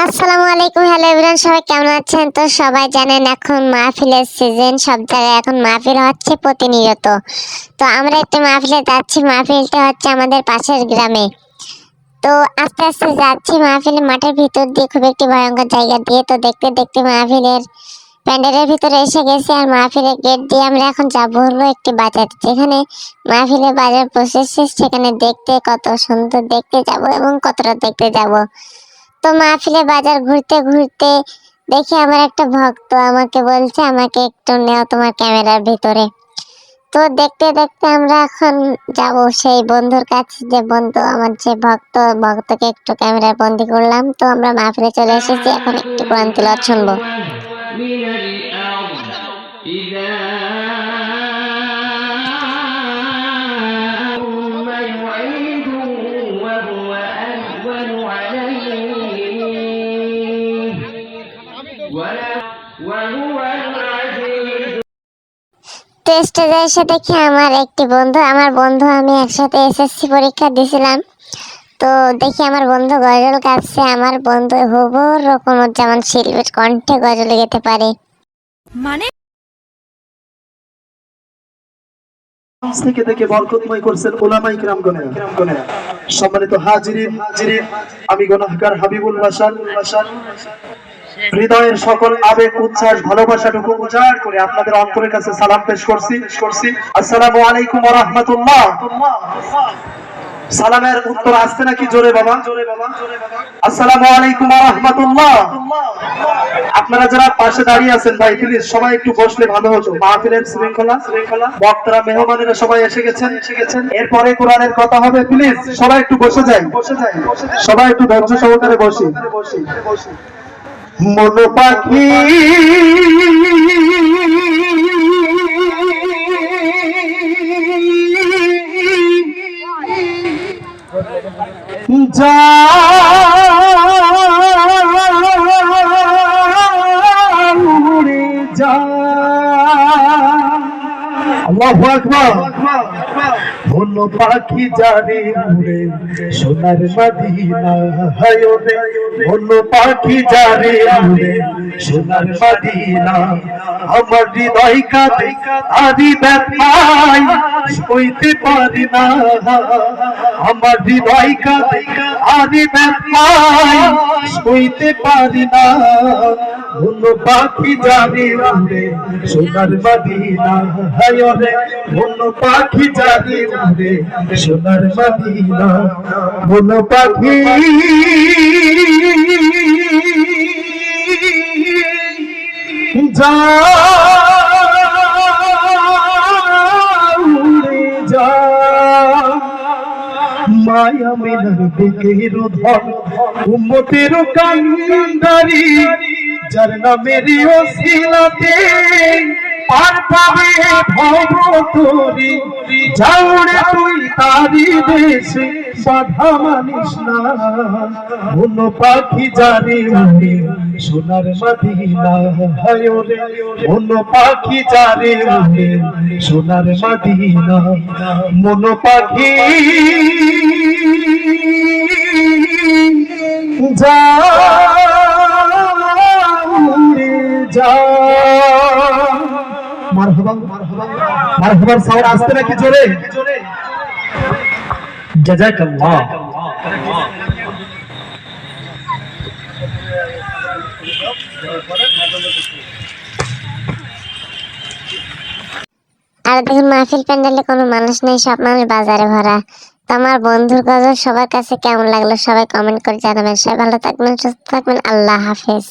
আসসালামু আলাইকুম। Hello everyone, সবাই কেমন আছেন? তো সবাই জানেন এখন মাহফিলের সিজন, সব জায়গায় এখন মাহফিল হচ্ছে প্রতিনিয়ত। তো আমরা একটা মাহফিলে যাচ্ছি, মাহফিলটা হচ্ছে আমাদের পাশের গ্রামে। তো আস্তে আস্তে যাচ্ছি মাহফিলের মাঠের ভিতর দিয়ে, খুব একটি ভয়ঙ্কর জায়গা দিয়ে। তো দেখতে দেখতে মাহফিলের প্যান্ডেলের ভিতরে এসে গেছি, আর মাহফিলের গেট দিয়ে আমরা এখন যাবো হলো একটি বাজার, যেখানে মাহফিলের বাজার বসেছে। সেখানে দেখতে কত সুন্দর দেখতে যাব এবং কতটা দেখতে যাব। তো মাহফিলে বাজার ঘুরতে ঘুরতে দেখি আমার একটা ভক্ত আমাকে বলছে, আমাকে একটু নেও তোমার ক্যামেরার ভিতরে। তো দেখতে দেখতে আমরা এখন যাব সেই বন্ধুর কাছে, যে বন্ধু আমার যে ভক্তকে একটু ক্যামেরায় বন্দি করলাম। তো আমরা মাহফিলে চলে এসেছি, এখন একটু কোরআন তিলাওয়াত শুনবো। তো স্টেজে এসে দেখি আমার বন্ধু আমি একসাথে এসএসসি পরীক্ষা দিয়েছিলাম। তো দেখি আমার বন্ধু গজল গাচ্ছে। আমার বন্ধু হুবহু রকমুজ্জামান শিল্পীর কণ্ঠে গজল গেতে পারে। মানে থেকে থেকে বরকতময় করছেন উলামায়ে কিরামগণেরা। সম্মানিত হাজিরিন, আমি গুনাহগার হাবিবুল হাসান হৃদয়ের সকল আবেগ, উচ্ছ্বাস, ভালোবাসাটুকু উজাড় করে আপনাদের অন্তরের কাছে সালাম পেশ করছি। আসসালামু আলাইকুম ওয়া রাহমাতুল্লাহ। সালামের উত্তর আসছে নাকি জোরে বাবা? আসসালামু আলাইকুম ওয়া রাহমাতুল্লাহ। আপনারা যারা পাশে দাঁড়িয়ে আছেন ভাই, প্লিজ সবাই একটু বসলে ভালো হতো। মাহফিলের শৃঙ্খলা, বক্তারা, মেহমানেরা সবাই এসে গেছেন। এরপরে কোরআনের কথা হবে। প্লিজ সবাই একটু বসে যাই, সবাই একটু ধৈর্য সহকারে বসি। মন পাখি যা উড়ে যা, আল্লাহু আকবার। মন পাখি জানে উড়ে সোনার মদিনা, হায় রে মন পাখি জানে উড়ে সোনার মদিনা। আমার হৃদয় কাঁদে আদি ব্যথায় সইতে পারি না, আমার হৃদয় কাঁদে আদি ব্যথায় সইতে পারি না। মন পাখি জানে উড়ে সোনার মদিনা, হায় রে মন পাখি জানে উড়ে সোনার মদিনা। মন পাখি যা উড়ে যা, মায়া মিনার বুকের ধর উম্মতের কান্দারি, যার নামের ওসিলাতে পার পাবে ভব তোরি। যাওরে তুই তারি দেশে বাধা মানিস না, মন পাখি জানে উড়ে সোনার মদিনা, হায় রে মন পাখি জানে উড়ে সোনার মদিনা। মন পাখি যা উড়ে যা। মারহাবা মারহাবার সাউন্ড আসতে নাকি জোরে? জাযাকাল্লাহ। আর দেখুন মাহফিল প্যান্ডেলে কোনো মানুষ নেই, সব মানুষ বাজারে ভরা। তো আমার বন্ধুর গজল সবার কাছে কেমন লাগলো সবাই কমেন্ট করে জানাবেন। সবাই ভালো থাকবেন, সুস্থ থাকবেন। আল্লাহ হাফেজ।